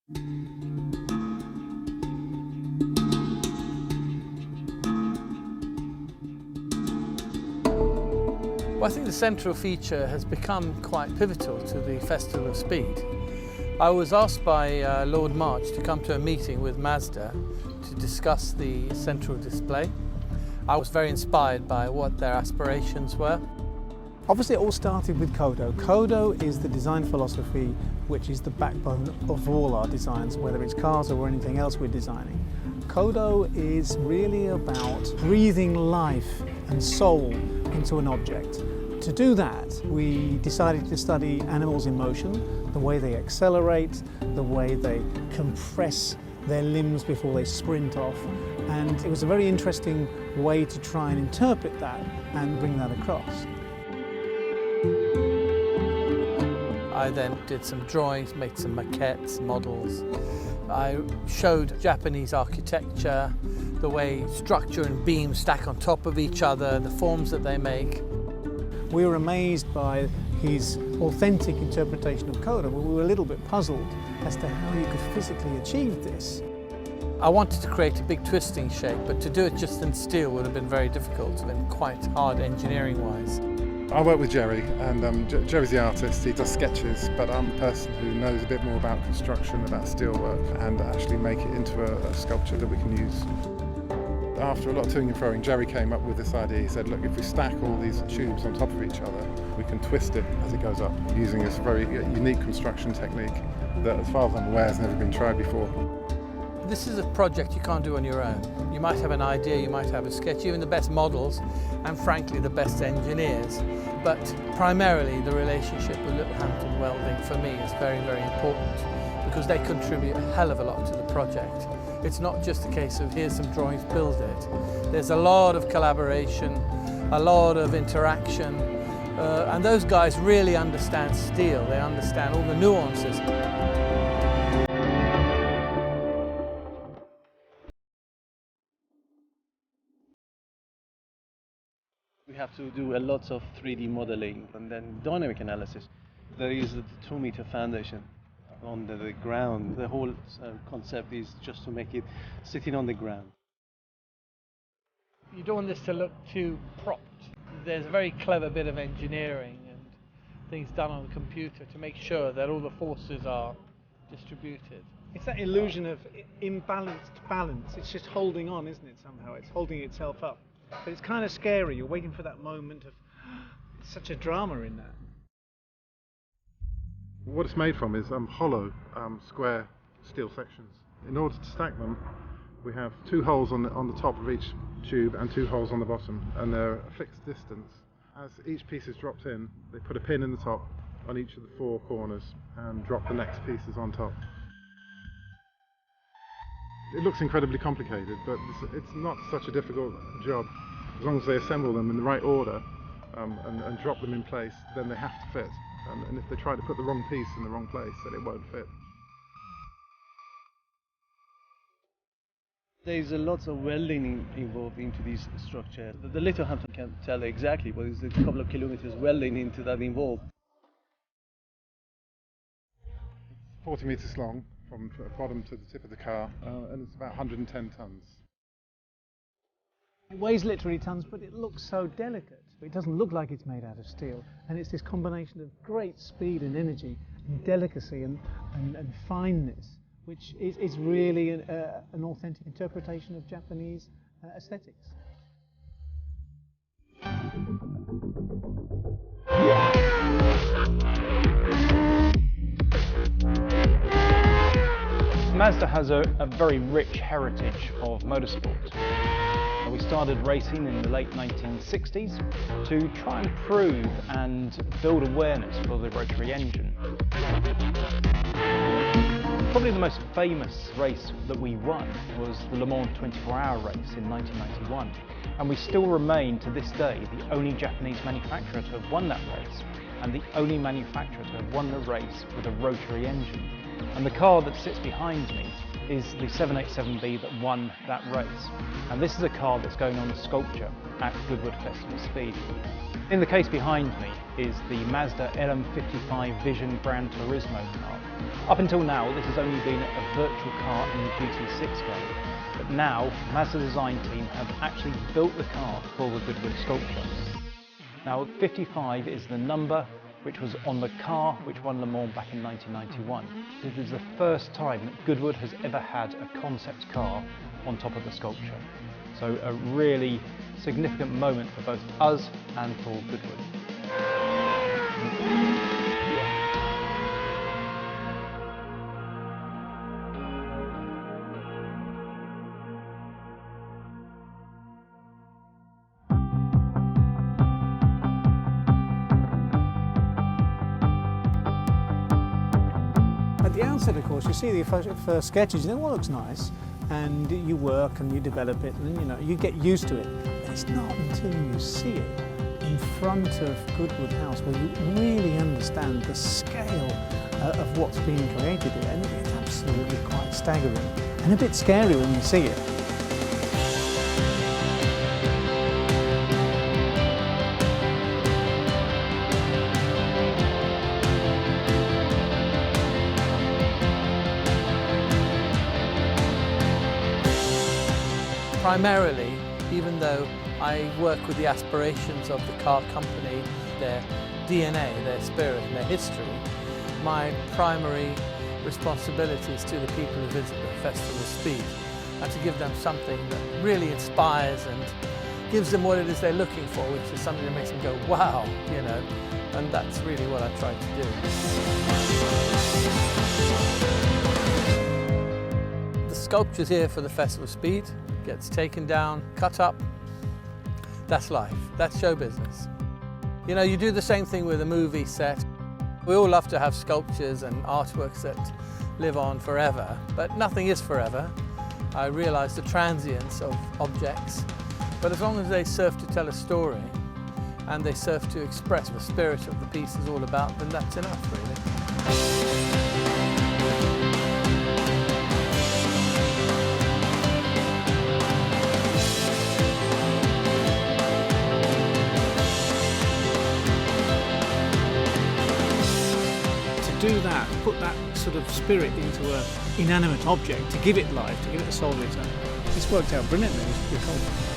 Well, I think the central feature has become quite pivotal to the Festival of Speed. I was asked by Lord March to come to a meeting with Mazda to discuss the central display. I was very inspired by what their aspirations were. Obviously it all started with Kodo. Kodo is the design philosophy which is the backbone of all our designs, whether it's cars or anything else we're designing. Kodo is really about breathing life and soul into an object. To do that, we decided to study animals in motion, the way they accelerate, the way they compress their limbs before they sprint off, and it was a very interesting way to try and interpret that and bring that across. I then did some drawings, made some maquettes, models. I showed Japanese architecture, the way structure and beams stack on top of each other, the forms that they make. We were amazed by his authentic interpretation of Kodo, but we were a little bit puzzled as to how he could physically achieve this. I wanted to create a big twisting shape, but to do it just in steel would have been very difficult and quite hard engineering-wise. I work with Jerry, and Jerry's the artist. He does sketches, but I'm the person who knows a bit more about construction, about steelwork, and actually make it into a sculpture that we can use. After a lot of toing and froing, Jerry came up with this idea. He said, look, if we stack all these tubes on top of each other, we can twist it as it goes up, using this very unique construction technique that, as far as I'm aware, has never been tried before. This is a project you can't do on your own. You might have an idea, you might have a sketch, even the best models, and frankly the best engineers. But primarily the relationship with Littlehampton Welding for me is very, very important because they contribute a hell of a lot to the project. It's not just a case of here's some drawings, build it. There's a lot of collaboration, a lot of interaction, and those guys really understand steel. They understand all the nuances. We have to do a lot of 3D modeling and then dynamic analysis. There is a 2-meter foundation on the ground. The whole concept is just to make it sitting on the ground. You don't want this to look too propped. There's a very clever bit of engineering and things done on the computer to make sure that all the forces are distributed. It's that illusion of imbalanced balance. It's just holding on, isn't it, somehow? It's holding itself up. But it's kind of scary. You're waiting for that moment of such a drama in that. What it's made from is hollow, square steel sections. In order to stack them, we have 2 holes on the top of each tube and 2 holes on the bottom, and they're a fixed distance. As each piece is dropped in, they put a pin in the top on each of the 4 corners and drop the next pieces on top. It looks incredibly complicated, but it's not such a difficult job. As long as they assemble them in the right order and drop them in place, then they have to fit. And if they try to put the wrong piece in the wrong place, then it won't fit. There is a lot of welding involved into this structure. The Littlehampton can't tell exactly, but it's a couple of kilometers welding into that involved. 40 metres long from bottom to the tip of the car, and it's about 110 tonnes. It weighs literally tons, but it looks so delicate. It doesn't look like it's made out of steel. And it's this combination of great speed and energy, and delicacy and fineness, which is really an authentic interpretation of Japanese aesthetics. Mazda has a very rich heritage of motorsport. We started racing in the late 1960s to try and prove and build awareness for the rotary engine. Probably the most famous race that we won was the Le Mans 24-hour race in 1991, and we still remain to this day the only Japanese manufacturer to have won that race and the only manufacturer to have won the race with a rotary engine. And the car that sits behind me is the 787B that won that race. And this is a car that's going on a sculpture at Goodwood Festival Speed. In the case behind me is the Mazda LM55 Vision Gran Turismo car. Up until now, this has only been a virtual car in the GT6 game, but now Mazda design team have actually built the car for the Goodwood sculpture. Now 55 is the number which was on the car which won Le Mans back in 1991. It is the first time that Goodwood has ever had a concept car on top of the sculpture. So a really significant moment for both us and for Goodwood. At the outset, of course, you see the first sketches, you think, well, it looks nice, and you work and you develop it, and you get used to it. But it's not until you see it in front of Goodwood House where you really understand the scale of what's being created here, and it's absolutely quite staggering and a bit scary when you see it. Primarily, even though I work with the aspirations of the car company, their DNA, their spirit and their history, my primary responsibility is to the people who visit the Festival of Speed, and to give them something that really inspires and gives them what it is they're looking for, which is something that makes them go, wow, and that's really what I try to do. The sculpture's here for the Festival of Speed. Gets taken down, cut up. That's life, that's show business. You do the same thing with a movie set. We all love to have sculptures and artworks that live on forever, but nothing is forever. I realise the transience of objects, but as long as they serve to tell a story and they serve to express what the spirit of the piece is all about, then that's enough, really. Do that, put that sort of spirit into an inanimate object, to give it life, to give it a soul return. It's worked out brilliantly, it's pretty cool.